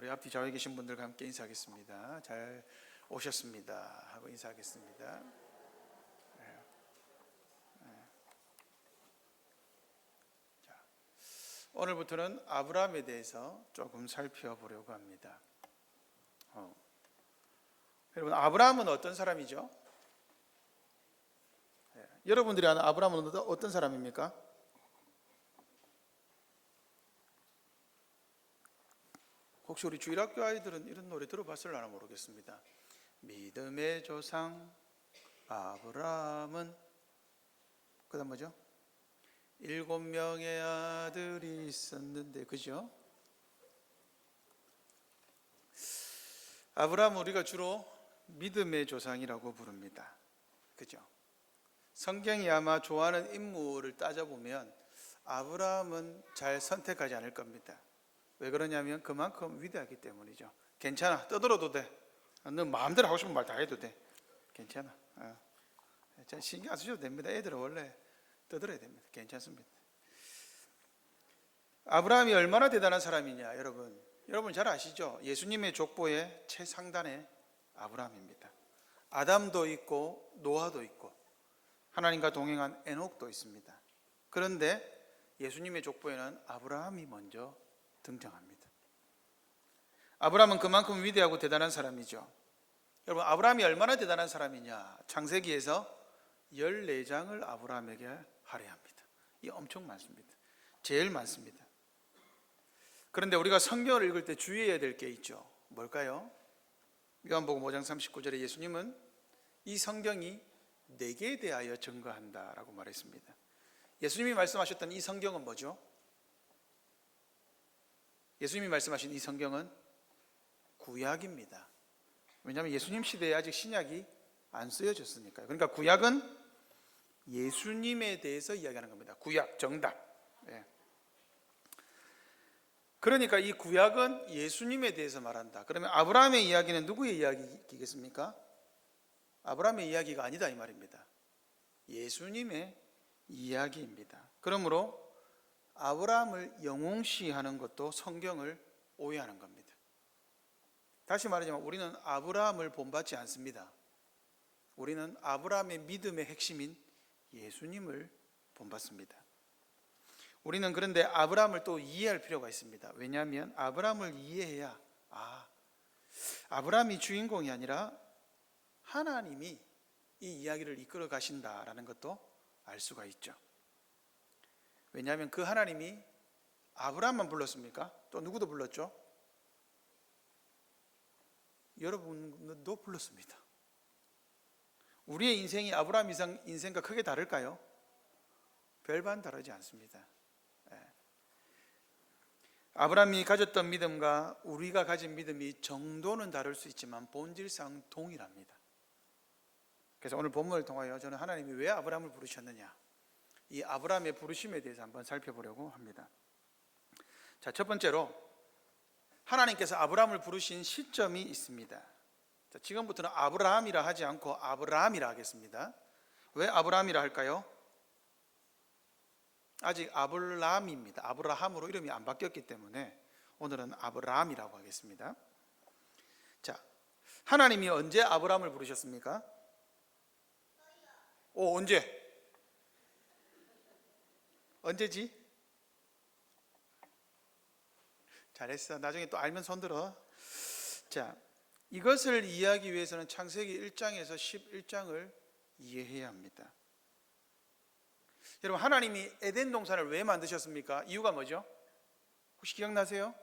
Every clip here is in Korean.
우리 앞뒤 좌우에 계신 분들과 함께 인사하겠습니다. 잘 오셨습니다 하고 인사하겠습니다. 자, 오늘부터는 아브라함에 대해서 조금 살펴보려고 합니다. 여러분, 아브라함은 어떤 사람이죠? 여러분들이 아는 아브라함은 어떤 사람입니까? 혹시 우리 주일학교 아이들은 이런 노래 들어봤을려나 모르겠습니다. 믿음의 조상 아브라함은, 그 다음 뭐죠? 7명의 아들이 있었는데, 그죠? 아브라함은 우리가 주로 믿음의 조상이라고 부릅니다. 그죠? 성경이 아마 좋아하는 인물을 따져보면 아브라함은 잘 선택하지 않을 겁니다. 왜 그러냐면 그만큼 위대하기 때문이죠. 괜찮아, 떠들어도 돼. 너 마음대로 하고 싶은 말 다 해도 돼. 괜찮아. 신경 안 쓰셔도 됩니다. 애들은 원래 떠들어야 됩니다. 괜찮습니다. 아브라함이 얼마나 대단한 사람이냐, 여러분 잘 아시죠? 예수님의 족보의 최상단에 아브라함입니다. 아담도 있고 노아도 있고 하나님과 동행한 에녹도 있습니다. 그런데 예수님의 족보에는 아브라함이 먼저 등장합니다. 아브라함은 그만큼 위대하고 대단한 사람이죠. 여러분, 아브라함이 얼마나 대단한 사람이냐, 창세기에서 14장을 아브라함에게 할애합니다. 이 엄청 많습니다. 제일 많습니다. 그런데 우리가 성경을 읽을 때 주의해야 될 게 있죠. 뭘까요? 요한복음 5장 39절에 예수님은 이 성경이 내게 대하여 증거한다라고 말했습니다. 예수님이 말씀하셨던 이 성경은 뭐죠? 예수님이 말씀하신 이 성경은 구약입니다. 왜냐하면 예수님 시대에 아직 신약이 안 쓰여졌으니까요. 그러니까 구약은 예수님에 대해서 이야기하는 겁니다. 구약, 정답. 그러니까 이 구약은 예수님에 대해서 말한다. 그러면 아브라함의 이야기는 누구의 이야기겠습니까? 아브라함의 이야기가 아니다 이 말입니다. 예수님의 이야기입니다. 그러므로 아브라함을 영웅시하는 것도 성경을 오해하는 겁니다. 다시 말하자면 우리는 아브라함을 본받지 않습니다. 우리는 아브라함의 믿음의 핵심인 예수님을 본받습니다. 우리는 그런데 아브라함을 또 이해할 필요가 있습니다. 왜냐하면 아브라함을 이해해야 아브라함이 주인공이 아니라 하나님이 이 이야기를 이끌어 가신다라는 것도 알 수가 있죠. 왜냐하면 그 하나님이 아브라함만 불렀습니까? 또 누구도 불렀죠? 여러분도 불렀습니다. 우리의 인생이 아브라함 인생과 크게 다를까요? 별반 다르지 않습니다. 아브라함이 가졌던 믿음과 우리가 가진 믿음이 정도는 다를 수 있지만 본질상 동일합니다. 그래서 오늘 본문을 통하여 저는 하나님이 왜 아브라함을 부르셨느냐, 이 아브라함의 부르심에 대해서 한번 살펴보려고 합니다. 자, 첫 번째로 하나님께서 아브라함을 부르신 시점이 있습니다. 자, 지금부터는 아브라함이라 하지 않고 아브라함이라 하겠습니다. 왜 아브라함이라 할까요? 아직 아브라함입니다. 아브라함으로 이름이 안 바뀌었기 때문에 오늘은 아브라함이라고 하겠습니다. 자, 하나님이 언제 아브라함을 부르셨습니까? 언제? 언제지? 잘했어. 나중에 또 알면 손들어. 자, 이것을 이해하기 위해서는 창세기 1장에서 11장을 이해해야 합니다. 여러분, 하나님이 에덴 동산을 왜 만드셨습니까? 이유가 뭐죠? 혹시 기억나세요?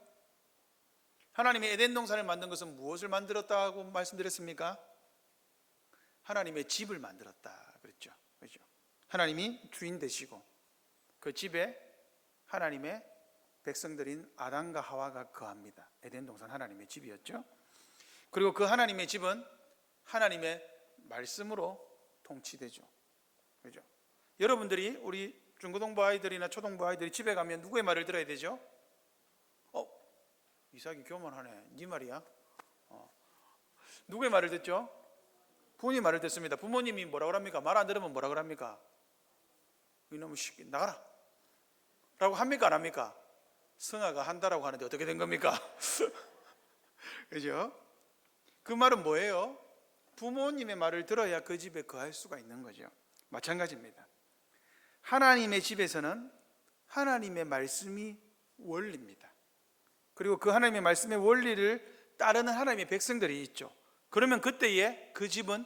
하나님이 에덴 동산을 만든 것은 무엇을 만들었다고 말씀드렸습니까? 하나님의 집을 만들었다 그랬죠. 그렇죠? 하나님이 주인 되시고 그 집에 하나님의 백성들인 아담과 하와가 거합니다. 에덴 동산 하나님의 집이었죠. 그리고 그 하나님의 집은 하나님의 말씀으로 통치되죠. 그렇죠? 여러분들이, 우리 중고등부 아이들이나 초등부 아이들이 집에 가면 누구의 말을 들어야 되죠? 이삭이 교만하네. 네 말이야? 누구의 말을 듣죠? 부모님 말을 듣습니다. 부모님이 뭐라고 합니까? 말 안 들으면 뭐라고 합니까? 이놈의 새끼 나가라 라고 합니까 안 합니까? 성아가 한다라고 하는데 어떻게 된 겁니까? 그죠? 그 말은 뭐예요? 부모님의 말을 들어야 그 집에 거할 수가 있는 거죠. 마찬가지입니다. 하나님의 집에서는 하나님의 말씀이 원리입니다. 그리고 그 하나님의 말씀의 원리를 따르는 하나님의 백성들이 있죠. 그러면 그때에 그 집은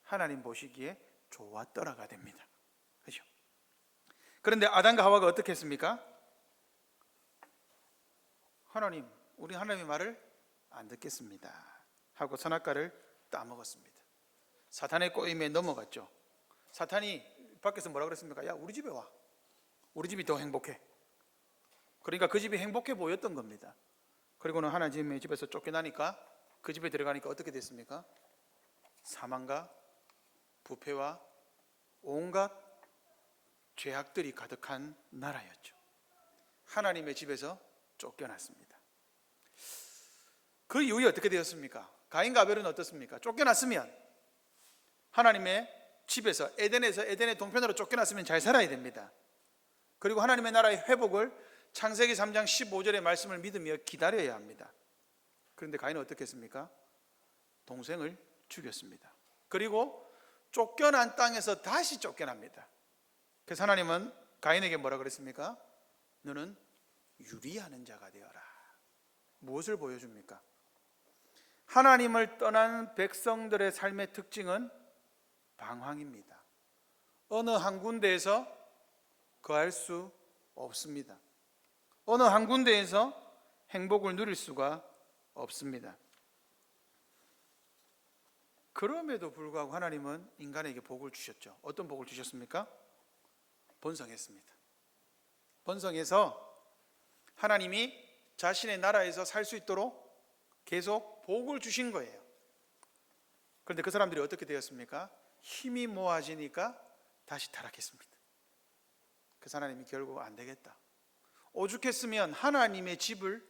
하나님 보시기에 좋았더라가 됩니다. 그죠? 그런데 아담과 하와가 어떻게 했습니까? 하나님, 우리 하나님의 말을 안 듣겠습니다 하고 선악과를 따먹었습니다. 사탄의 꼬임에 넘어갔죠. 사탄이 밖에서 뭐라 그랬습니까? 야, 우리 집에 와. 우리 집이 더 행복해. 그러니까 그 집이 행복해 보였던 겁니다. 그리고는 하나님의 집에서 쫓겨나니까 그 집에 들어가니까 어떻게 됐습니까? 사망과 부패와 온갖 죄악들이 가득한 나라였죠. 하나님의 집에서 쫓겨났습니다. 그 이후에 어떻게 되었습니까? 가인과 아벨은 어떻습니까? 쫓겨났으면 하나님의 집에서 에덴의 동편으로 쫓겨났으면 잘 살아야 됩니다. 그리고 하나님의 나라의 회복을 창세기 3장 15절의 말씀을 믿으며 기다려야 합니다. 그런데 가인은 어떻게 했습니까? 동생을 죽였습니다. 그리고 쫓겨난 땅에서 다시 쫓겨납니다. 그래서 하나님은 가인에게 뭐라 그랬습니까? 너는 유리하는 자가 되어라. 무엇을 보여줍니까? 하나님을 떠난 백성들의 삶의 특징은 방황입니다. 어느 한 군데에서 거할 수 없습니다. 어느 한 군데에서 행복을 누릴 수가 없습니다. 그럼에도 불구하고 하나님은 인간에게 복을 주셨죠. 어떤 복을 주셨습니까? 번성했습니다. 번성해서 하나님이 자신의 나라에서 살 수 있도록 계속 복을 주신 거예요. 그런데 그 사람들이 어떻게 되었습니까? 힘이 모아지니까 다시 타락했습니다. 그래서 하나님이 결국 안 되겠다. 오죽했으면 하나님의 집을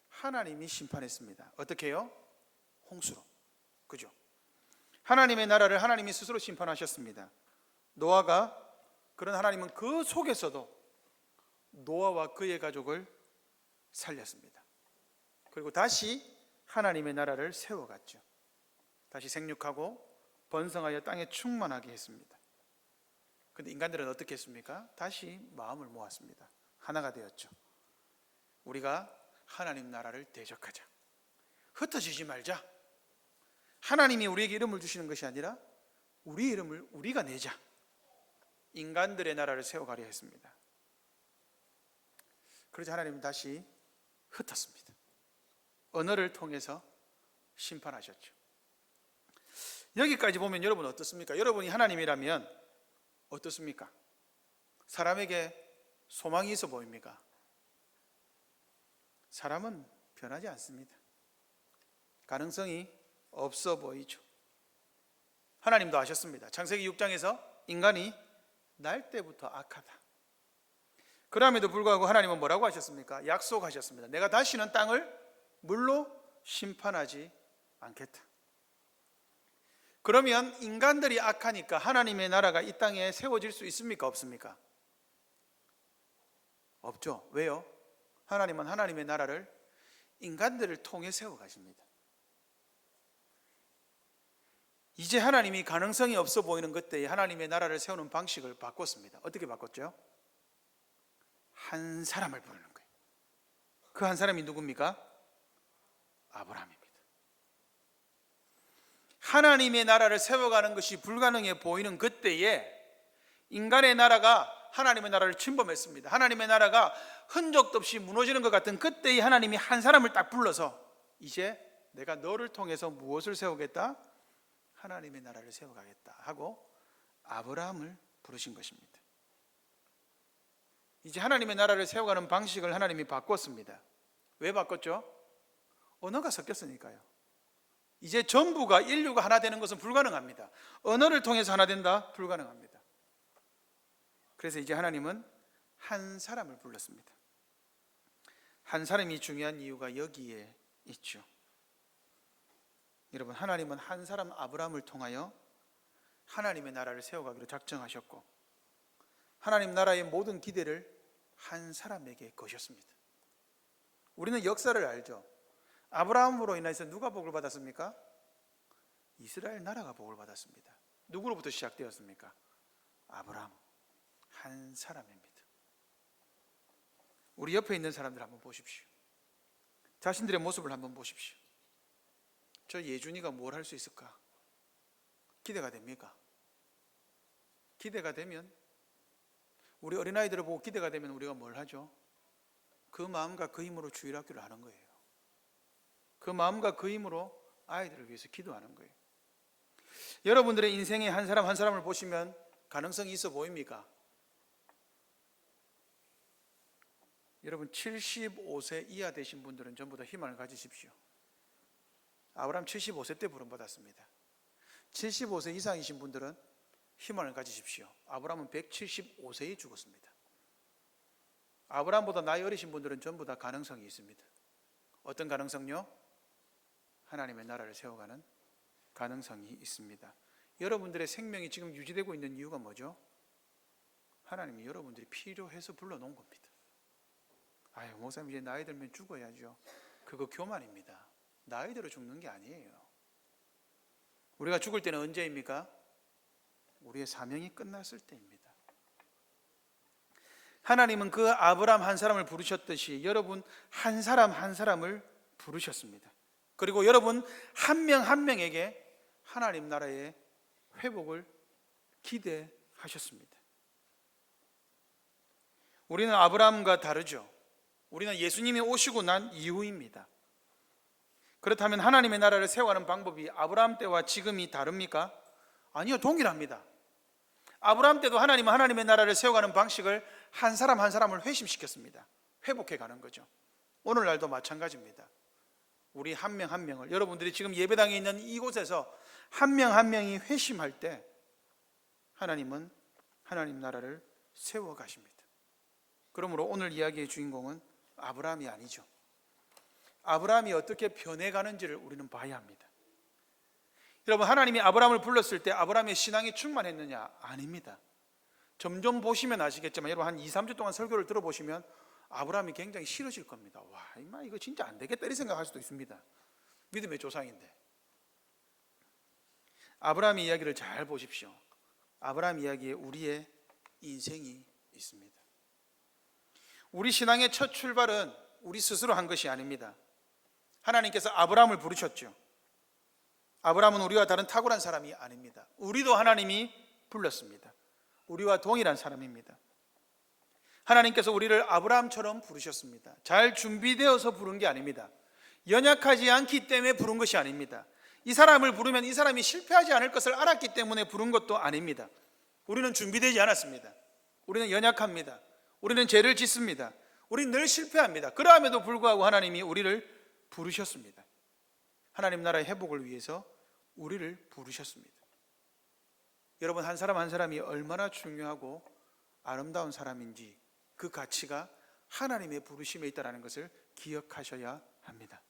하나님이 심판했습니다. 어떻게 해요? 홍수로. 그죠? 하나님의 나라를 하나님이 스스로 심판하셨습니다. 노아가, 그런 하나님은 그 속에서도 노아와 그의 가족을 살렸습니다. 그리고 다시 하나님의 나라를 세워갔죠. 다시 생육하고 번성하여 땅에 충만하게 했습니다. 그런데 인간들은 어떻게 했습니까? 다시 마음을 모았습니다. 하나가 되었죠. 우리가 하나님 나라를 대적하자. 흩어지지 말자. 하나님이 우리에게 이름을 주시는 것이 아니라 우리 이름을 우리가 내자. 인간들의 나라를 세워가려 했습니다. 그러자 하나님은 다시 흩었습니다. 언어를 통해서 심판하셨죠. 여기까지 보면 여러분 어떻습니까? 여러분이 하나님이라면 어떻습니까? 사람에게 소망이 있어 보입니까? 사람은 변하지 않습니다. 가능성이 없어 보이죠. 하나님도 아셨습니다. 창세기 6장에서 인간이 날 때부터 악하다. 그럼에도 불구하고 하나님은 뭐라고 하셨습니까? 약속하셨습니다. 내가 다시는 땅을 물로 심판하지 않겠다. 그러면 인간들이 악하니까 하나님의 나라가 이 땅에 세워질 수 있습니까? 없습니까? 없죠. 왜요? 하나님은 하나님의 나라를 인간들을 통해 세워가십니다. 이제 하나님이 가능성이 없어 보이는 그때에 하나님의 나라를 세우는 방식을 바꿨습니다. 어떻게 바꿨죠? 한 사람을 부르는 거예요. 그 한 사람이 누굽니까? 아브라함입니다. 하나님의 나라를 세워가는 것이 불가능해 보이는 그때에 인간의 나라가 하나님의 나라를 침범했습니다. 하나님의 나라가 흔적도 없이 무너지는 것 같은 그때에 하나님이 한 사람을 딱 불러서 이제 내가 너를 통해서 무엇을 세우겠다? 하나님의 나라를 세워가겠다 하고 아브라함을 부르신 것입니다. 이제 하나님의 나라를 세워가는 방식을 하나님이 바꿨습니다. 왜 바꿨죠? 언어가 섞였으니까요. 이제 전부가 인류가 하나 되는 것은 불가능합니다. 언어를 통해서 하나 된다? 불가능합니다. 그래서 이제 하나님은 한 사람을 불렀습니다. 한 사람이 중요한 이유가 여기에 있죠. 여러분, 하나님은 한 사람 아브라함을 통하여 하나님의 나라를 세워가기로 작정하셨고 하나님 나라의 모든 기대를 한 사람에게 거셨습니다. 우리는 역사를 알죠. 아브라함으로 인해서 누가 복을 받았습니까? 이스라엘 나라가 복을 받았습니다. 누구로부터 시작되었습니까? 아브라함 한 사람입니다. 우리 옆에 있는 사람들 한번 보십시오. 자신들의 모습을 한번 보십시오. 저 예준이가 뭘 할 수 있을까? 기대가 됩니까? 기대가 되면, 우리 어린아이들을 보고 기대가 되면 우리가 뭘 하죠? 그 마음과 그 힘으로 주일학교를 하는 거예요. 그 마음과 그 힘으로 아이들을 위해서 기도하는 거예요. 여러분들의 인생에 한 사람 한 사람을 보시면 가능성이 있어 보입니까? 여러분 75세 이하 되신 분들은 전부 다 희망을 가지십시오. 아브라함 75세 때 부름받았습니다. 75세 이상이신 분들은 희망을 가지십시오. 아브라함은 175세에 죽었습니다. 아브라함보다 나이 어리신 분들은 전부 다 가능성이 있습니다. 어떤 가능성요? 하나님의 나라를 세워가는 가능성이 있습니다. 여러분들의 생명이 지금 유지되고 있는 이유가 뭐죠? 하나님이 여러분들이 필요해서 불러놓은 겁니다. 아유, 목사님 이제 나이 들면 죽어야죠. 그거 교만입니다. 나이 들어 죽는 게 아니에요. 우리가 죽을 때는 언제입니까? 우리의 사명이 끝났을 때입니다. 하나님은 그 아브라함 한 사람을 부르셨듯이 여러분 한 사람 한 사람을 부르셨습니다. 그리고 여러분 한 명 한 명에게 하나님 나라의 회복을 기대하셨습니다. 우리는 아브라함과 다르죠. 우리는 예수님이 오시고 난 이후입니다. 그렇다면 하나님의 나라를 세워가는 방법이 아브라함 때와 지금이 다릅니까? 아니요, 동일합니다. 아브라함 때도 하나님은 하나님의 나라를 세워가는 방식을 한 사람 한 사람을 회심시켰습니다. 회복해가는 거죠. 오늘날도 마찬가지입니다. 우리 한 명 한 명을, 여러분들이 지금 예배당에 있는 이곳에서 한 명 한 명이 회심할 때 하나님은 하나님 나라를 세워가십니다. 그러므로 오늘 이야기의 주인공은 아브라함이 아니죠. 아브라함이 어떻게 변해가는지를 우리는 봐야 합니다. 여러분, 하나님이 아브라함을 불렀을 때 아브라함의 신앙이 충만했느냐? 아닙니다. 점점 보시면 아시겠지만 여러분 한 2, 3주 동안 설교를 들어보시면 아브라함이 굉장히 싫어질 겁니다. 와, 이마 이거 진짜 안 되겠다 이 생각할 수도 있습니다. 믿음의 조상인데. 아브라함 이야기를 잘 보십시오. 아브라함 이야기에 우리의 인생이 있습니다. 우리 신앙의 첫 출발은 우리 스스로 한 것이 아닙니다. 하나님께서 아브라함을 부르셨죠. 아브라함은 우리와 다른 탁월한 사람이 아닙니다. 우리도 하나님이 불렀습니다. 우리와 동일한 사람입니다. 하나님께서 우리를 아브라함처럼 부르셨습니다. 잘 준비되어서 부른 게 아닙니다. 연약하지 않기 때문에 부른 것이 아닙니다. 이 사람을 부르면 이 사람이 실패하지 않을 것을 알았기 때문에 부른 것도 아닙니다. 우리는 준비되지 않았습니다. 우리는 연약합니다. 우리는 죄를 짓습니다. 우리는 늘 실패합니다. 그럼에도 불구하고 하나님이 우리를 부르셨습니다. 하나님 나라의 회복을 위해서 우리를 부르셨습니다. 여러분, 한 사람 한 사람이 얼마나 중요하고 아름다운 사람인지 그 가치가 하나님의 부르심에 있다는 것을 기억하셔야 합니다.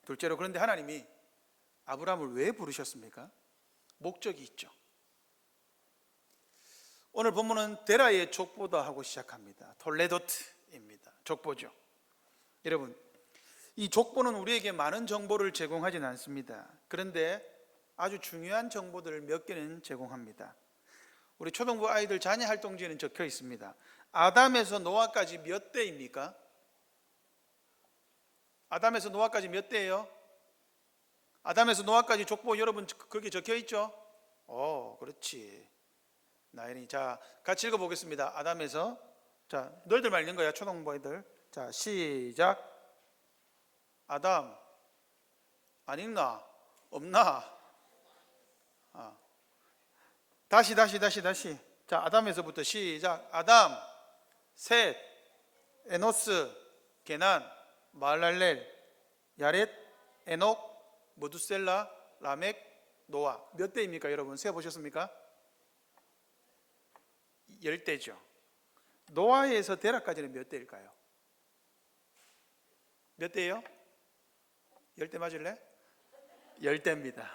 둘째로, 그런데 하나님이 아브라함을 왜 부르셨습니까? 목적이 있죠. 오늘 본문은 데라의 족보다 하고 시작합니다. 톨레도트입니다. 족보죠. 여러분, 이 족보는 우리에게 많은 정보를 제공하지는 않습니다. 그런데 아주 중요한 정보들을 몇 개는 제공합니다. 우리 초등부 아이들 자녀 활동지에는 적혀 있습니다. 아담에서 노아까지 몇 대입니까? 아담에서 노아까지 몇 대예요? 아담에서 노아까지 족보 여러분 그렇게 적혀 있죠? 그렇지. 나연이. 자, 같이 읽어보겠습니다. 아담에서. 자, 너희들만 읽는 거야, 초등부 아이들. 자, 시작. 아담. 안 읽나? 없나? 다시. 자, 아담에서부터 시작. 아담, 셋, 에노스, 게난, 마할랄렐, 야렛, 에녹, 모두셀라, 라멕, 노아. 몇 대입니까, 여러분? 세어보셨습니까? 10대죠. 노아에서 데라까지는 몇 대일까요? 몇 대예요? 10대 맞을래? 10대입니다.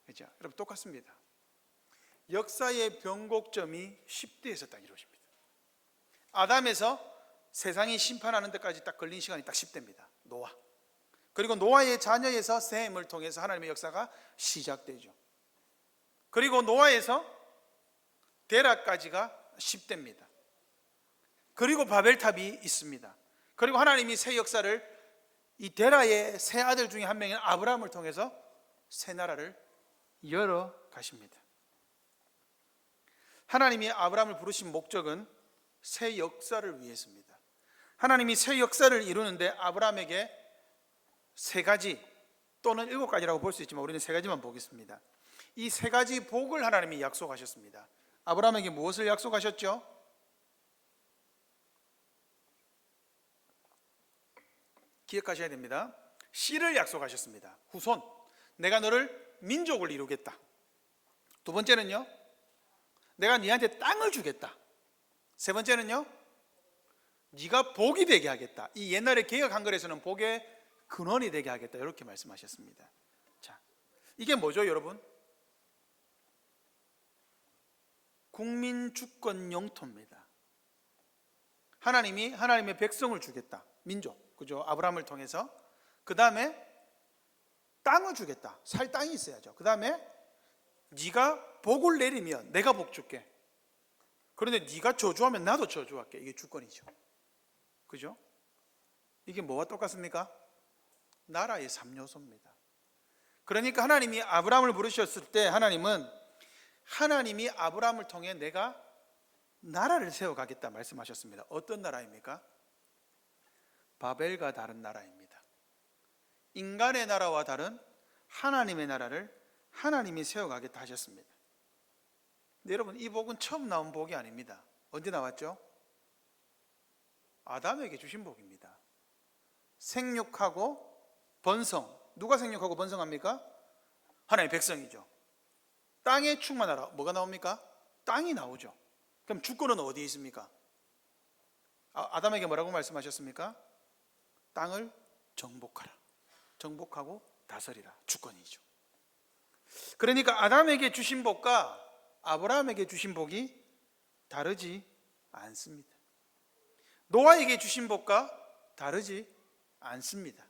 그렇죠? 여러분, 똑같습니다. 역사의 변곡점이 10대에서 딱 이루어집니다. 아담에서 세상이 심판하는 데까지 딱 걸린 시간이 딱 10대입니다. 노아. 그리고 노아의 자녀에서 셈을 통해서 하나님의 역사가 시작되죠. 그리고 노아에서 데라까지가 10대입니다. 그리고 바벨탑이 있습니다. 그리고 하나님이 새 역사를 이 데라의 세 아들 중에 한 명인 아브라함을 통해서 새 나라를 열어 가십니다. 하나님이 아브라함을 부르신 목적은 새 역사를 위해서입니다. 하나님이 새 역사를 이루는데 아브라함에게 세 가지 또는 7가지라고 볼 수 있지만 우리는 세 가지만 보겠습니다. 이 세 가지 복을 하나님이 약속하셨습니다. 아브라함에게 무엇을 약속하셨죠? 기억하셔야 됩니다. 씨를 약속하셨습니다. 후손, 내가 너를 민족을 이루겠다. 두 번째는요, 내가 네한테 땅을 주겠다. 세 번째는요, 네가 복이 되게 하겠다. 이 옛날에 개역 한글에서는 복의 근원이 되게 하겠다, 이렇게 말씀하셨습니다. 자, 이게 뭐죠, 여러분? 국민 주권 영토입니다. 하나님이 하나님의 백성을 주겠다. 민족, 그죠? 아브라함을 통해서. 그 다음에 땅을 주겠다. 살 땅이 있어야죠. 그 다음에 네가 복을 내리면 내가 복 줄게. 그런데 네가 저주하면 나도 저주할게. 이게 주권이죠. 그죠? 이게 뭐와 똑같습니까? 나라의 3요소입니다. 그러니까 하나님이 아브라함을 부르셨을 때 하나님이 아브라함을 통해 내가 나라를 세워가겠다 말씀하셨습니다. 어떤 나라입니까? 바벨과 다른 나라입니다. 인간의 나라와 다른 하나님의 나라를 하나님이 세워가겠다 하셨습니다. 근데 여러분, 이 복은 처음 나온 복이 아닙니다. 언제 나왔죠? 아담에게 주신 복입니다. 생육하고 번성. 누가 생육하고 번성합니까? 하나님의 백성이죠. 땅에 충만하라. 뭐가 나옵니까? 땅이 나오죠. 그럼 주권은 어디에 있습니까? 아담에게 뭐라고 말씀하셨습니까? 땅을 정복하라. 정복하고 다스리라. 주권이죠. 그러니까 아담에게 주신 복과 아브라함에게 주신 복이 다르지 않습니다. 노아에게 주신 복과 다르지 않습니다.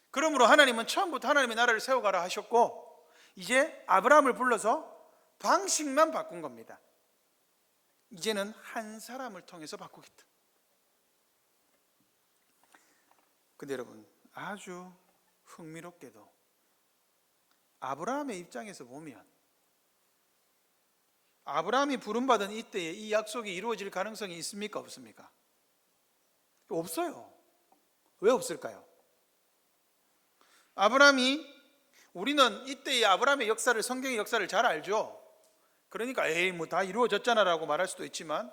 그러므로 하나님은 처음부터 하나님의 나라를 세워가라 하셨고, 이제 아브라함을 불러서 방식만 바꾼 겁니다. 이제는 한 사람을 통해서 바꾸겠다. 근데 여러분, 아주 흥미롭게도 아브라함의 입장에서 보면 아브라함이 부름받은 이때에 이 약속이 이루어질 가능성이 있습니까? 없습니까? 없어요. 왜 없을까요? 우리는 이때의 아브라함의 역사를, 성경의 역사를 잘 알죠. 그러니까 뭐 다 이루어졌잖아 라고 말할 수도 있지만,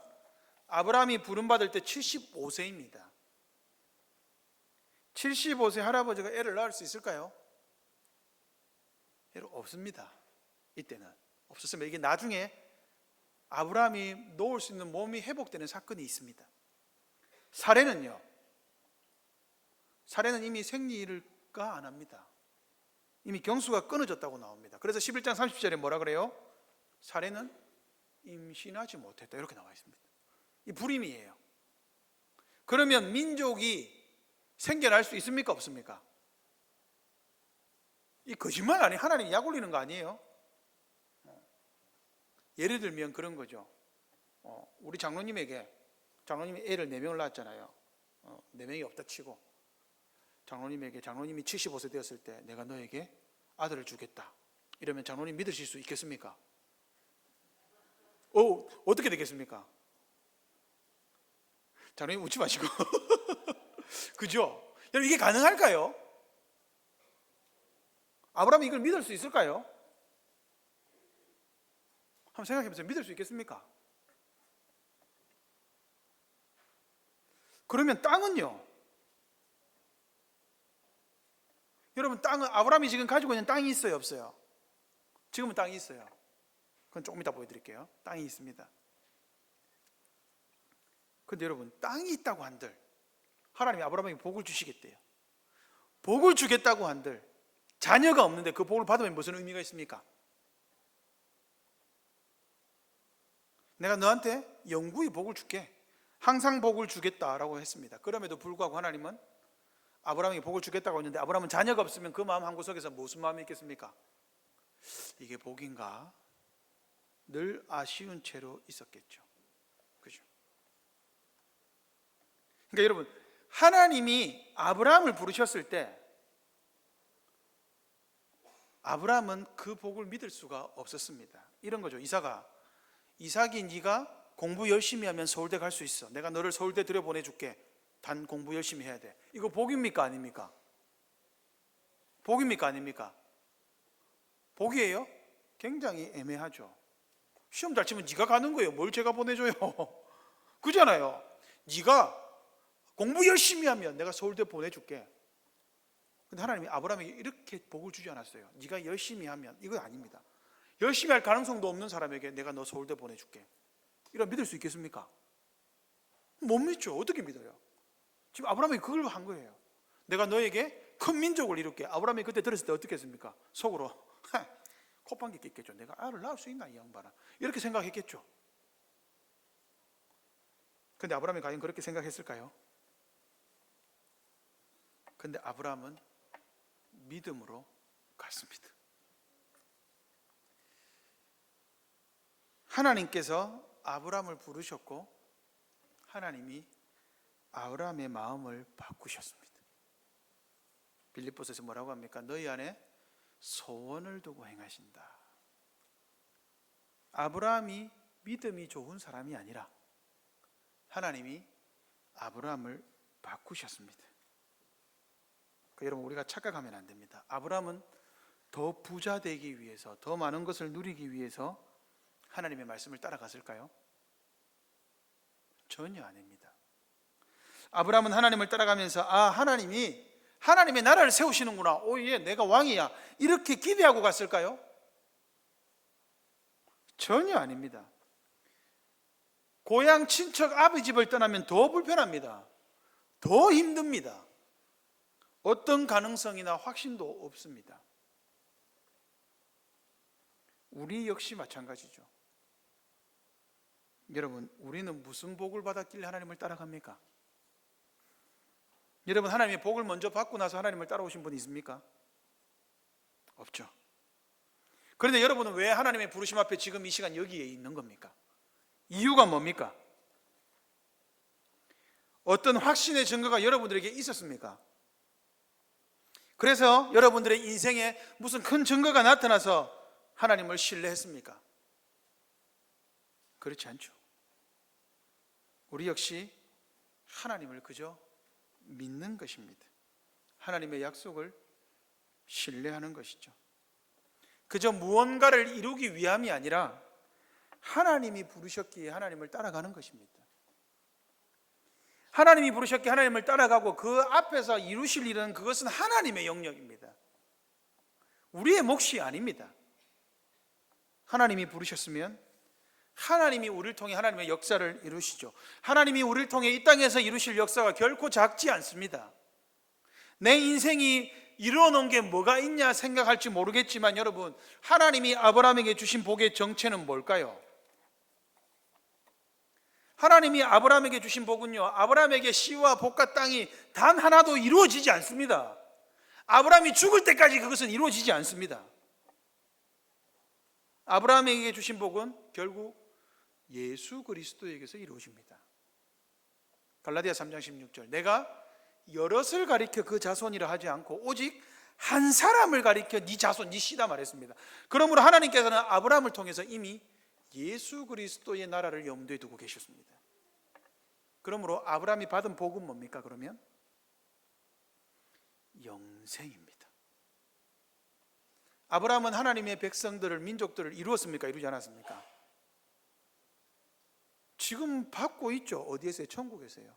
아브라함이 부름받을 때 75세입니다 75세 할아버지가 애를 낳을 수 있을까요? 없습니다. 이때는 없었으면, 이게 나중에 아브라함이 놓을 수 있는 몸이 회복되는 사건이 있습니다. 사례는 이미 생리가 안 합니다. 이미 경수가 끊어졌다고 나옵니다. 그래서 11장 30절에 뭐라 그래요? 사례는 임신하지 못했다, 이렇게 나와 있습니다. 이 불임이에요. 그러면 민족이 생겨날 수 있습니까? 없습니까? 이 거짓말 아니에요? 하나님이 약 올리는 거 아니에요? 예를 들면 그런 거죠. 우리 장로님이 애를 4명을 낳았잖아요. 4명이 없다 치고, 장로님이 75세 되었을 때 내가 너에게 아들을 주겠다, 이러면 장로님 믿으실 수 있겠습니까? 어떻게 되겠습니까? 장로님 웃지 마시고 그죠? 여러분, 이게 가능할까요? 아브라함이 이걸 믿을 수 있을까요? 한번 생각해 보세요. 믿을 수 있겠습니까? 그러면 땅은요? 여러분, 아브라함이 지금 가지고 있는 땅이 있어요, 없어요? 지금은 땅이 있어요. 그건 조금 이따 보여드릴게요. 땅이 있습니다. 근데 여러분, 땅이 있다고 한들 하나님이 아브라함에게 복을 주시겠대요. 복을 주겠다고 한들 자녀가 없는데 그 복을 받으면 무슨 의미가 있습니까? 내가 너한테 영구히 복을 줄게, 항상 복을 주겠다라고 했습니다. 그럼에도 불구하고 하나님은 아브라함에게 복을 주겠다고 했는데 아브라함은 자녀가 없으면 그 마음 한구석에서 무슨 마음이 있겠습니까? 이게 복인가? 늘 아쉬운 채로 있었겠죠. 그죠? 그러니까 여러분, 하나님이 아브라함을 부르셨을 때 아브라함은 그 복을 믿을 수가 없었습니다. 이런 거죠. 이삭이 네가 공부 열심히 하면 서울대 갈 수 있어. 내가 너를 서울대 들여보내줄게. 단 공부 열심히 해야 돼. 이거 복입니까 아닙니까? 복입니까 아닙니까? 복이에요? 굉장히 애매하죠. 시험 잘 치면 네가 가는 거예요. 뭘 제가 보내줘요? 그잖아요. 네가 공부 열심히 하면 내가 서울대 보내줄게. 근데 하나님이 아브라함에게 이렇게 복을 주지 않았어요. 네가 열심히 하면. 이건 아닙니다. 열심히 할 가능성도 없는 사람에게 내가 너 서울대 보내줄게. 이런 믿을 수 있겠습니까? 못 믿죠. 어떻게 믿어요? 지금 아브라함이 그걸 한 거예요. 내가 너에게 큰 민족을 이룰게. 아브라함이 그때 들었을 때 어떻게 했습니까? 속으로 콧방귀 뀌겠죠. 내가 아를 낳을 수 있나 이 양반아. 이렇게 생각했겠죠. 근데 아브라함이 과연 그렇게 생각했을까요? 근데 아브라함은 믿음으로 갔습니다. 하나님께서 아브라함을 부르셨고 하나님이 아브라함의 마음을 바꾸셨습니다. 빌립보서에서 뭐라고 합니까? 너희 안에 소원을 두고 행하신다. 아브라함이 믿음이 좋은 사람이 아니라 하나님이 아브라함을 바꾸셨습니다. 여러분, 우리가 착각하면 안 됩니다. 아브라함은 더 부자 되기 위해서, 더 많은 것을 누리기 위해서 하나님의 말씀을 따라갔을까요? 전혀 아닙니다. 아브라함은 하나님을 따라가면서 하나님이 하나님의 나라를 세우시는구나. 예, 내가 왕이야. 이렇게 기대하고 갔을까요? 전혀 아닙니다. 고향 친척 아버지 집을 떠나면 더 불편합니다. 더 힘듭니다. 어떤 가능성이나 확신도 없습니다. 우리 역시 마찬가지죠. 여러분, 우리는 무슨 복을 받았길래 하나님을 따라갑니까? 여러분, 하나님의 복을 먼저 받고 나서 하나님을 따라오신 분이 있습니까? 없죠. 그런데 여러분은 왜 하나님의 부르심 앞에 지금 이 시간 여기에 있는 겁니까? 이유가 뭡니까? 어떤 확신의 증거가 여러분들에게 있었습니까? 그래서 여러분들의 인생에 무슨 큰 증거가 나타나서 하나님을 신뢰했습니까? 그렇지 않죠. 우리 역시 하나님을 그저 믿는 것입니다. 하나님의 약속을 신뢰하는 것이죠. 그저 무언가를 이루기 위함이 아니라 하나님이 부르셨기에 하나님을 따라가는 것입니다. 하나님이 부르셨기에 하나님을 따라가고 그 앞에서 이루실 일은 그것은 하나님의 영역입니다. 우리의 몫이 아닙니다. 하나님이 부르셨으면 하나님이 우리를 통해 하나님의 역사를 이루시죠. 하나님이 우리를 통해 이 땅에서 이루실 역사가 결코 작지 않습니다. 내 인생이 이루어 놓은 게 뭐가 있냐 생각할지 모르겠지만 여러분, 하나님이 아브라함에게 주신 복의 정체는 뭘까요? 하나님이 아브라함에게 주신 복은요, 아브라함에게 씨와 복과 땅이 단 하나도 이루어지지 않습니다. 아브라함이 죽을 때까지 그것은 이루어지지 않습니다. 아브라함에게 주신 복은 결국 예수 그리스도에게서 이루어집니다. 갈라디아 3장 16절, 내가 여럿을 가리켜 그 자손이라 하지 않고 오직 한 사람을 가리켜 네 자손, 네 씨다 말했습니다. 그러므로 하나님께서는 아브라함을 통해서 이미 예수 그리스도의 나라를 염두에 두고 계셨습니다. 그러므로 아브라함이 받은 복은 뭡니까? 그러면 영생입니다. 아브라함은 하나님의 백성들을, 민족들을 이루었습니까? 이루지 않았습니까? 지금 받고 있죠. 어디에서요? 천국에서요.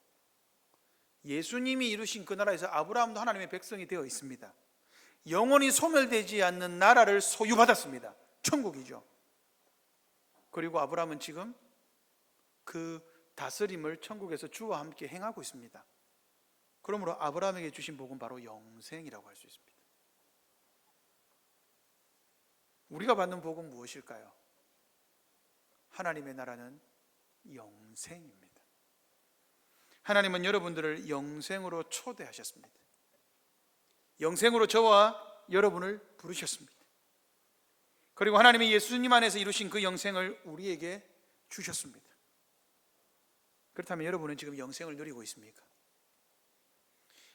예수님이 이루신 그 나라에서 아브라함도 하나님의 백성이 되어 있습니다. 영원히 소멸되지 않는 나라를 소유받았습니다. 천국이죠. 그리고 아브라함은 지금 그 다스림을 천국에서 주와 함께 행하고 있습니다. 그러므로 아브라함에게 주신 복은 바로 영생이라고 할 수 있습니다. 우리가 받는 복은 무엇일까요? 하나님의 나라는 영생입니다. 하나님은 여러분들을 영생으로 초대하셨습니다. 영생으로 저와 여러분을 부르셨습니다. 그리고 하나님이 예수님 안에서 이루신 그 영생을 우리에게 주셨습니다. 그렇다면 여러분은 지금 영생을 누리고 있습니까?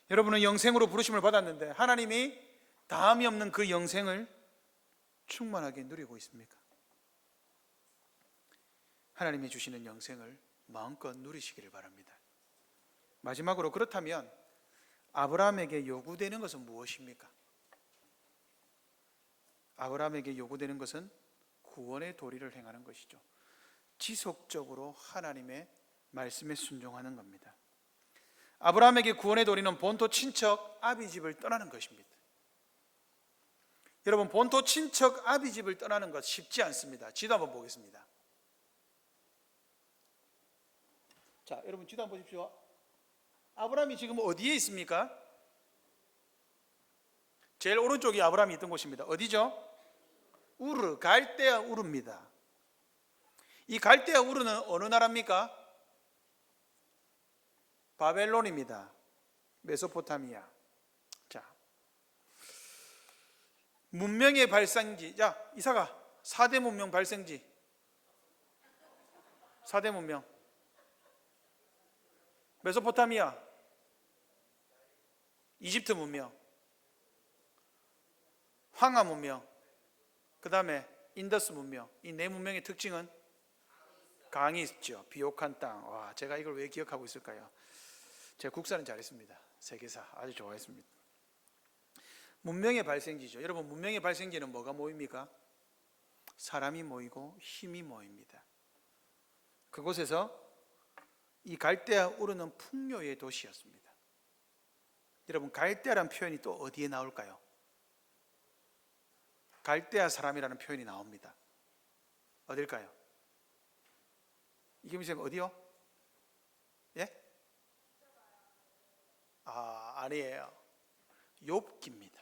여러분은 영생으로 부르심을 받았는데 하나님이 다함이 없는 그 영생을 충만하게 누리고 있습니까? 하나님이 주시는 영생을 마음껏 누리시기를 바랍니다. 마지막으로, 그렇다면 아브라함에게 요구되는 것은 무엇입니까? 아브라함에게 요구되는 것은 구원의 도리를 행하는 것이죠. 지속적으로 하나님의 말씀에 순종하는 겁니다. 아브라함에게 구원의 도리는 본토 친척 아비집을 떠나는 것입니다. 여러분, 본토 친척 아비집을 떠나는 것 쉽지 않습니다. 지도 한번 보겠습니다. 자, 여러분 지도 한번 보십시오. 아브라함이 지금 어디에 있습니까? 제일 오른쪽이 아브라함이 있던 곳입니다. 어디죠? 우르, 갈대아 우르입니다. 이 갈대아 우르는 어느 나라입니까? 바벨론입니다. 메소포타미아. 자, 문명의 발생지. 자, 이사가 4대 문명 발생지. 4대 문명. 메소포타미아, 이집트 문명, 황하 문명, 그 다음에 인더스 문명. 이 네 문명의 특징은 강이 있죠. 비옥한 땅. 와, 제가 이걸 왜 기억하고 있을까요? 제가 국사는 잘했습니다. 세계사 아주 좋아했습니다. 문명의 발생지죠. 여러분, 문명의 발생지는 뭐가 모입니까? 사람이 모이고 힘이 모입니다. 그곳에서 이 갈대아 우르는 풍요의 도시였습니다. 여러분, 갈대아라는 표현이 또 어디에 나올까요? 갈대아 사람이라는 표현이 나옵니다. 어딜까요? 이게 무슨 어디요? 예? 아니에요. 욥기입니다.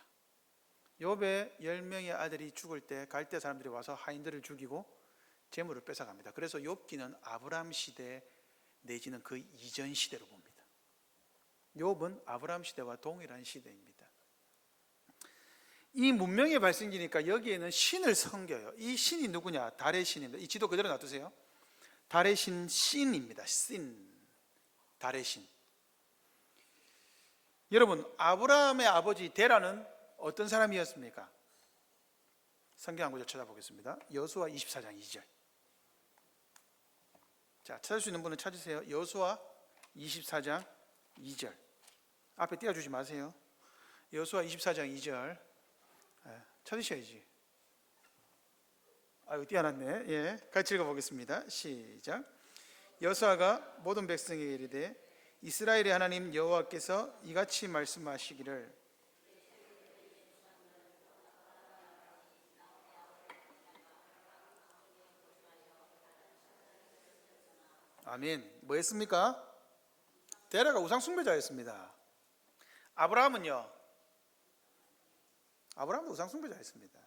욥의 10명의 아들이 죽을 때 갈대아 사람들이 와서 하인들을 죽이고 재물을 뺏어갑니다. 그래서 욥기는 아브라함 시대 내지는 그 이전 시대로 봅니다. 욥은 아브라함 시대와 동일한 시대입니다. 이 문명의 발생지니까 여기에는 신을 섬겨요. 이 신이 누구냐? 달의 신입니다. 이 지도 그대로 놔두세요. 달의 신 신입니다. 신, 달의 신. 여러분, 아브라함의 아버지 데라는 어떤 사람이었습니까? 성경 한 구절 찾아보겠습니다. 여호수아 24장 2절. 자, 찾을 수 있는 분은 찾으세요. 여호수아 24장 2절. 앞에 띄워주지 마세요. 여호수아 24장 2절. 찾으셔야지. 아유, 띄워놨네. 예, 같이 읽어보겠습니다. 시작. 여호수아가 모든 백성에게 이르되 이스라엘의 하나님 여호와께서 이같이 말씀하시기를 아멘. 뭐 했습니까? 데라가 우상 숭배자였습니다. 아브라함은요, 아브라함도 우상 숭배자였습니다.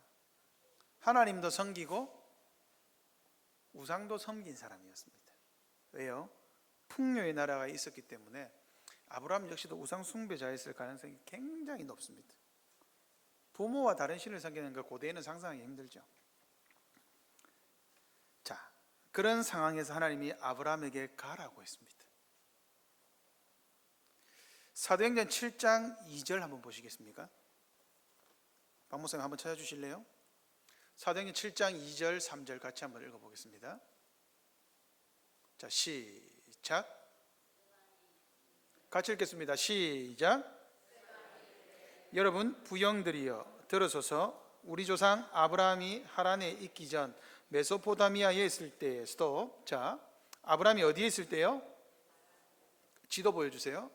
하나님도 섬기고 우상도 섬긴 사람이었습니다. 왜요? 풍요의 나라가 있었기 때문에 아브라함 역시도 우상 숭배자였을 가능성이 굉장히 높습니다. 부모와 다른 신을 섬기는 걸 고대에는 상상하기 힘들죠. 자, 그런 상황에서 하나님이 아브라함에게 가라고 했습니다. 사도행전 7장 2절 한번 보시겠습니까? 박 목사님 한번 찾아주실래요? 사도행전 7장 2절 3절 같이 한번 읽어보겠습니다. 자, 시작. 같이 읽겠습니다. 시작. 여러분 부영들이여 들으소서. 우리 조상 아브라함이 하란에 있기 전 메소포타미아에 있을 때 스톱. 자, 아브라함이 어디에 있을 때요? 지도 보여주세요.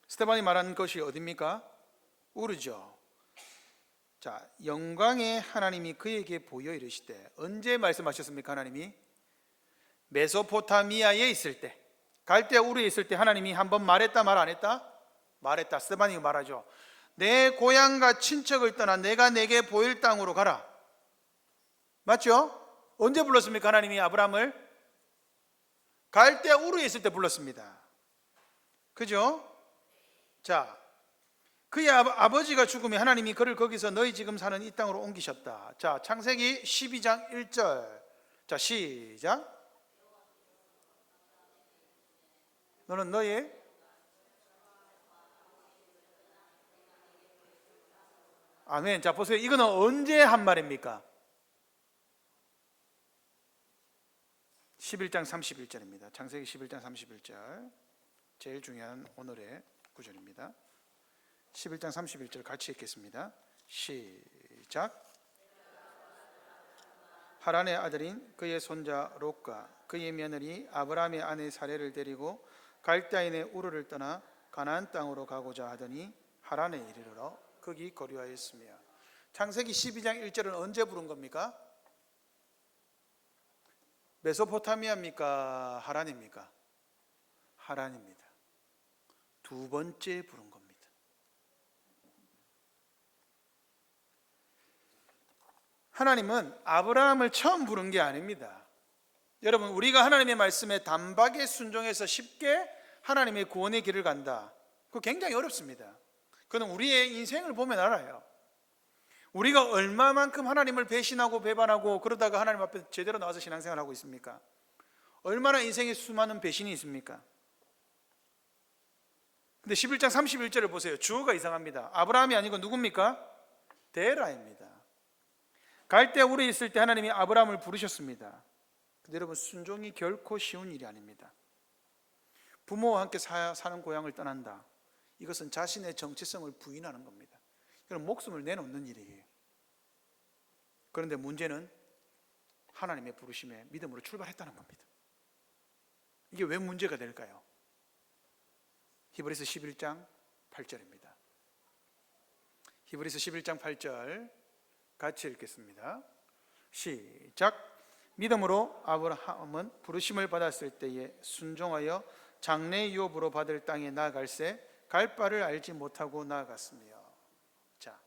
스테반이 말한 것이 어디입니까? 우르죠. 자, 영광의 하나님이 그에게 보여 이르시되. 언제 말씀하셨습니까? 하나님이 메소포타미아에 있을 때, 갈대아 우르에 있을 때 하나님이 한번 말했다 말 안 했다? 말했다. 스테반이 말하죠. 내 고향과 친척을 떠나 내가 내게 보일 땅으로 가라. 맞죠? 언제 불렀습니까? 하나님이 아브라함을 갈대아 우르에 있을 때 불렀습니다. 그죠? 자, 그의 아버지가 죽으면 하나님이 그를 거기서 너희 지금 사는 이 땅으로 옮기셨다. 자, 창세기 12장 1절. 자, 시작. 너는 너의 아멘. 자, 보세요. 이거는 언제 한 말입니까? 11장 31절입니다. 창세기 11장 31절. 제일 중요한 오늘의 구절입니다. 11장 31절 같이 읽겠습니다. 시작. 하란의 아들인 그의 손자 롯과 그의 며느리 아브라함의 아내 사레를 데리고 갈대아인의 우르를 떠나 가나안 땅으로 가고자 하더니 하란에 이르러 거기 거류하였으며. 창세기 12장 1절은 언제 부른 겁니까? 메소포타미아입니까? 하란입니까? 하란입니다. 두 번째 부른 겁니다. 하나님은 아브라함을 처음 부른 게 아닙니다. 여러분, 우리가 하나님의 말씀에 단박에 순종해서 쉽게 하나님의 구원의 길을 간다, 그거 굉장히 어렵습니다. 그건 우리의 인생을 보면 알아요. 우리가 얼마만큼 하나님을 배신하고 배반하고 그러다가 하나님 앞에 제대로 나와서 신앙생활을 하고 있습니까? 얼마나 인생에 수많은 배신이 있습니까? 근데 11장 31절을 보세요. 주어가 이상합니다. 아브라함이 아니고 누굽니까? 데라입니다. 갈대아 우르에 있을 때 하나님이 아브라함을 부르셨습니다. 근데 여러분, 순종이 결코 쉬운 일이 아닙니다. 부모와 함께 사는 고향을 떠난다, 이것은 자신의 정체성을 부인하는 겁니다. 그럼 목숨을 내놓는 일이에요. 그런데 문제는 하나님의 부르심에 믿음으로 출발했다는 겁니다. 이게 왜 문제가 될까요? 히브리서 11장 8절입니다. 히브리서 11장 8절 같이 읽겠습니다. 시작. 믿음으로 아브라함은 부르심을 받았을 때에 순종하여 장래 유업으로 받을 땅에 나아갈새 갈 바를 알지 못하고 나아갔으며. 자,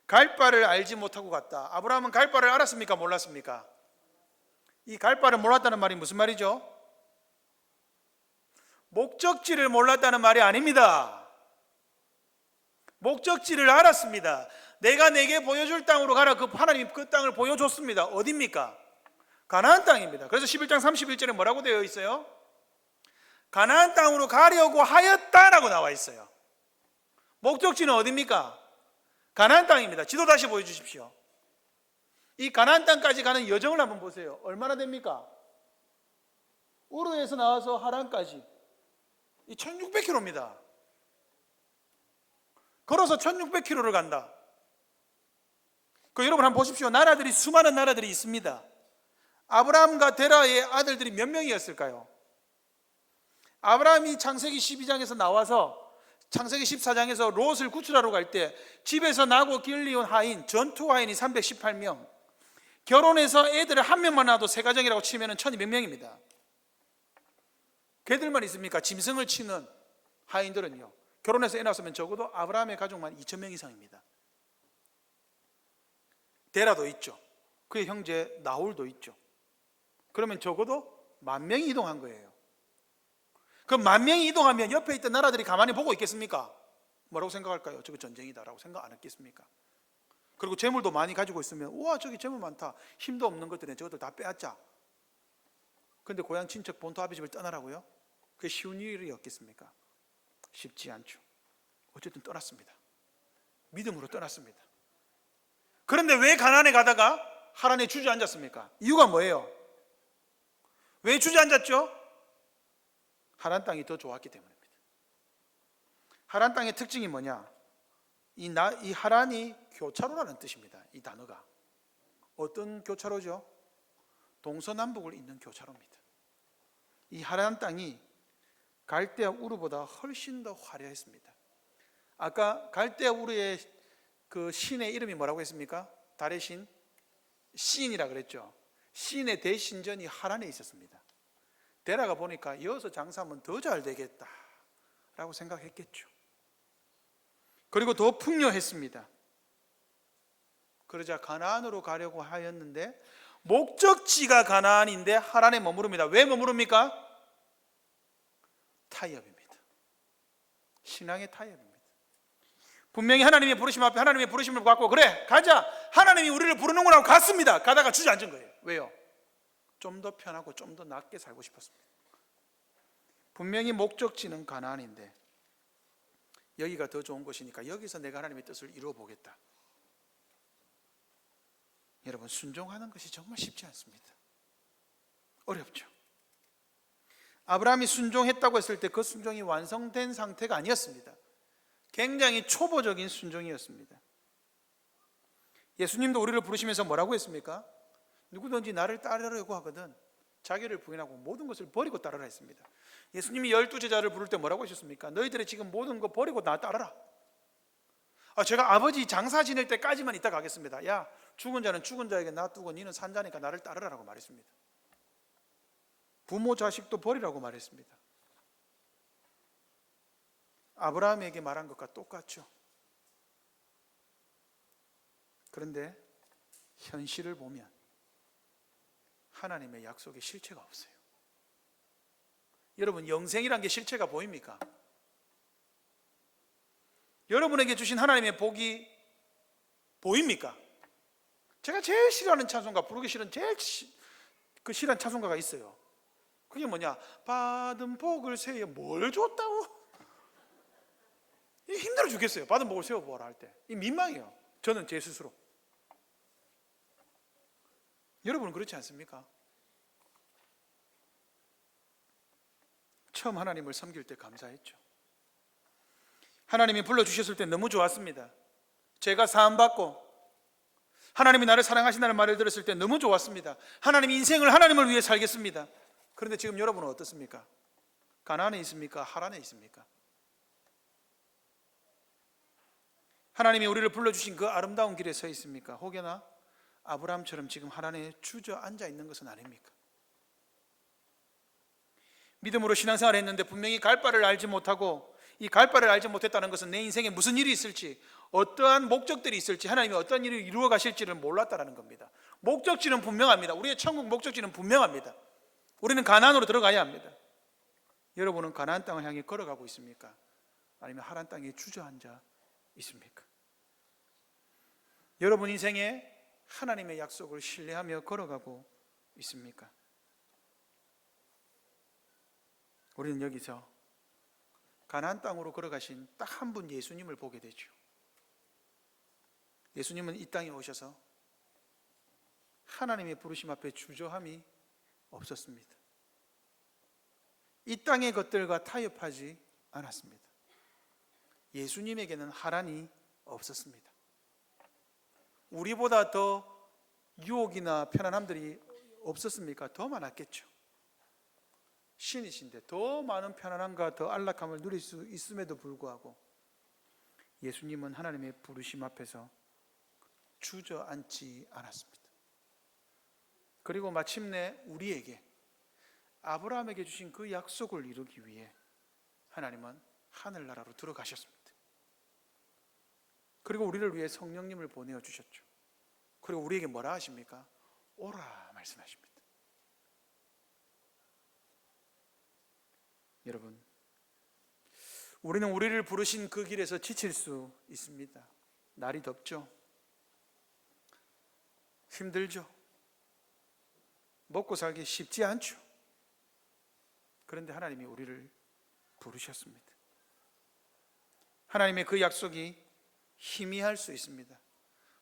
갈 바를 알지 못하고 갔다. 아브라함은 갈 바를 알았습니까? 몰랐습니까? 이 갈 바를 몰랐다는 말이 무슨 말이죠? 목적지를 몰랐다는 말이 아닙니다. 목적지를 알았습니다. 내가 내게 보여줄 땅으로 가라. 하나님이 그 땅을 보여줬습니다. 어디입니까? 가나안 땅입니다. 그래서 11장 31절에 뭐라고 되어 있어요? 가나안 땅으로 가려고 하였다라고 나와 있어요. 목적지는 어디입니까? 가나안 땅입니다. 지도 다시 보여주십시오. 이 가나안 땅까지 가는 여정을 한번 보세요. 얼마나 됩니까? 우르에서 나와서 하란까지 이 1600km입니다. 걸어서 1600km를 간다. 여러분 한번 보십시오. 나라들이, 수많은 나라들이 있습니다. 아브라함과 데라의 아들들이 몇 명이었을까요? 아브라함이 창세기 12장에서 나와서 창세기 14장에서 롯을 구출하러 갈 때 집에서 나고 길리온 하인, 전투 하인이 318명, 결혼해서 애들을 한 명만 낳아도 세 가정이라고 치면 1200명입니다. 걔들만 있습니까? 짐승을 치는 하인들은요, 결혼해서 애 낳았으면 적어도 아브라함의 가족만 2000명 이상입니다. 데라도 있죠. 그의 형제 나홀도 있죠. 그러면 적어도 10,000명이 이동한 거예요. 그럼 10,000명이 이동하면 옆에 있던 나라들이 가만히 보고 있겠습니까? 뭐라고 생각할까요? 저거 전쟁이다라고 생각 안 했겠습니까? 그리고 재물도 많이 가지고 있으면, 우와, 저기 재물 많다, 힘도 없는 것들에 저것들 다 빼앗자. 그런데 고향 친척 본토 아버지를 떠나라고요? 그게 쉬운 일이었겠습니까? 쉽지 않죠. 어쨌든 떠났습니다. 믿음으로 떠났습니다. 그런데 왜 가나안에 가다가 하란에 주저앉았습니까? 이유가 뭐예요? 왜 주저앉았죠? 하란 땅이 더 좋았기 때문입니다. 하란 땅의 특징이 뭐냐? 이 하란이 교차로라는 뜻입니다. 이 단어가 어떤 교차로죠? 동서남북을 잇는 교차로입니다. 이 하란 땅이 갈대아 우르보다 훨씬 더 화려했습니다. 아까 갈대아 우르의 그 신의 이름이 뭐라고 했습니까? 달의 신? 신이라 그랬죠. 신의 대신전이 하란에 있었습니다. 데라가 보니까 이어서 장사하면 더 잘 되겠다라고 생각했겠죠. 그리고 더 풍요했습니다. 그러자 가나안으로 가려고 하였는데 목적지가 가나안인데 하란에 머무릅니다. 왜 머무릅니까? 타협입니다. 신앙의 타협입니다. 분명히 하나님의 부르심 앞에 하나님의 부르심을 받고 그래 가자, 하나님이 우리를 부르는구나 하고 갔습니다. 가다가 주저앉은 거예요. 왜요? 좀 더 편하고 좀 더 낫게 살고 싶었습니다. 분명히 목적지는 가나안인데 여기가 더 좋은 곳이니까 여기서 내가 하나님의 뜻을 이루어 보겠다. 여러분, 순종하는 것이 정말 쉽지 않습니다. 어렵죠. 아브라함이 순종했다고 했을 때 그 순종이 완성된 상태가 아니었습니다. 굉장히 초보적인 순종이었습니다. 예수님도 우리를 부르시면서 뭐라고 했습니까? 누구든지 나를 따르려고 하거든 자기를 부인하고 모든 것을 버리고 따르라 했습니다. 예수님이 12제자를 부를 때 뭐라고 하셨습니까? 너희들이 지금 모든 거 버리고 나 따르라. 제가 아버지 장사 지낼 때까지만 있다 가겠습니다. 야, 죽은 자는 죽은 자에게 놔두고 너는 산 자니까 나를 따르라고 말했습니다. 부모 자식도 버리라고 말했습니다. 아브라함에게 말한 것과 똑같죠. 그런데 현실을 보면 하나님의 약속에 실체가 없어요. 여러분, 영생이란 게 실체가 보입니까? 여러분에게 주신 하나님의 복이 보입니까? 제가 제일 싫어하는 찬송가, 부르기 싫은 제일 싫어하는 찬송가가 있어요. 그게 뭐냐? 받은 복을 세워. 뭘 줬다고? 힘들어 죽겠어요. 받은 복을 세워보아라 할 때. 이 민망해요. 저는 제 스스로. 여러분은 그렇지 않습니까? 처음 하나님을 섬길 때 감사했죠. 하나님이 불러주셨을 때 너무 좋았습니다. 제가 사함받고 하나님이 나를 사랑하신다는 말을 들었을 때 너무 좋았습니다. 하나님 인생을 하나님을 위해 살겠습니다. 그런데 지금 여러분은 어떻습니까? 가나안에 있습니까? 하란에 있습니까? 하나님이 우리를 불러주신 그 아름다운 길에 서 있습니까? 혹여나 아브라함처럼 지금 하란에 주저앉아 있는 것은 아닙니까? 믿음으로 신앙생활을 했는데 분명히 갈 바를 알지 못하고, 이 갈 바를 알지 못했다는 것은 내 인생에 무슨 일이 있을지, 어떠한 목적들이 있을지, 하나님이 어떤 일을 이루어 가실지를 몰랐다는 겁니다. 목적지는 분명합니다. 우리의 천국 목적지는 분명합니다. 우리는 가나안으로 들어가야 합니다. 여러분은 가나안 땅을 향해 걸어가고 있습니까? 아니면 하란 땅에 주저앉아 있습니까? 여러분 인생에 하나님의 약속을 신뢰하며 걸어가고 있습니까? 우리는 여기서 가나안 땅으로 걸어가신 딱 한 분 예수님을 보게 되죠. 예수님은 이 땅에 오셔서 하나님의 부르심 앞에 주저함이 없었습니다. 이 땅의 것들과 타협하지 않았습니다. 예수님에게는 하란이 없었습니다. 우리보다 더 유혹이나 편안함들이 없었습니까? 더 많았겠죠. 신이신데 더 많은 편안함과 더 안락함을 누릴 수 있음에도 불구하고 예수님은 하나님의 부르심 앞에서 주저앉지 않았습니다. 그리고 마침내 우리에게, 아브라함에게 주신 그 약속을 이루기 위해 하나님은 하늘나라로 들어가셨습니다. 그리고 우리를 위해 성령님을 보내어 주셨죠. 그리고 우리에게 뭐라 하십니까? 오라 말씀하십니다. 여러분, 우리는 우리를 부르신 그 길에서 지칠 수 있습니다. 날이 덥죠. 힘들죠. 먹고 살기 쉽지 않죠. 그런데 하나님이 우리를 부르셨습니다. 하나님의 그 약속이 희미할 수 있습니다.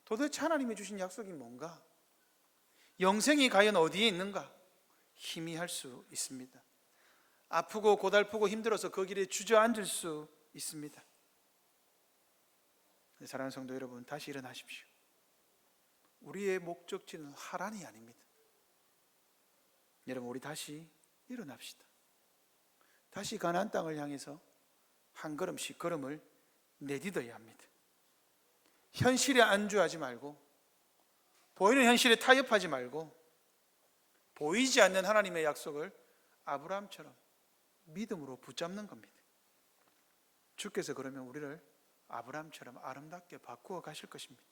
도대체 하나님이 주신 약속이 뭔가? 영생이 과연 어디에 있는가? 희미할 수 있습니다. 아프고 고달프고 힘들어서 그 길에 주저앉을 수 있습니다. 사랑하는 성도 여러분, 다시 일어나십시오. 우리의 목적지는 하란이 아닙니다. 여러분, 우리 다시 일어납시다. 다시 가나안 땅을 향해서 한 걸음씩 걸음을 내딛어야 합니다. 현실에 안주하지 말고, 보이는 현실에 타협하지 말고, 보이지 않는 하나님의 약속을 아브라함처럼 믿음으로 붙잡는 겁니다. 주께서 그러면 우리를 아브라함처럼 아름답게 바꾸어 가실 것입니다.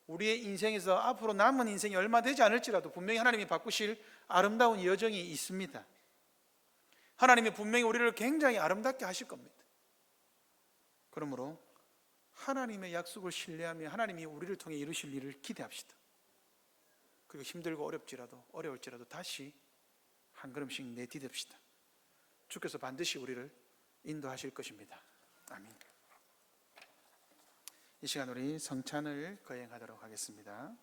우리의 인생에서 앞으로 남은 인생이 얼마 되지 않을지라도 분명히 하나님이 바꾸실 아름다운 여정이 있습니다. 하나님이 분명히 우리를 굉장히 아름답게 하실 겁니다. 그러므로 하나님의 약속을 신뢰하며 하나님이 우리를 통해 이루실 일을 기대합시다. 그리고 힘들고 어려울지라도 다시 한 걸음씩 내디딥시다. 주께서 반드시 우리를 인도하실 것입니다. 아멘. 이 시간 우리 성찬을 거행하도록 하겠습니다.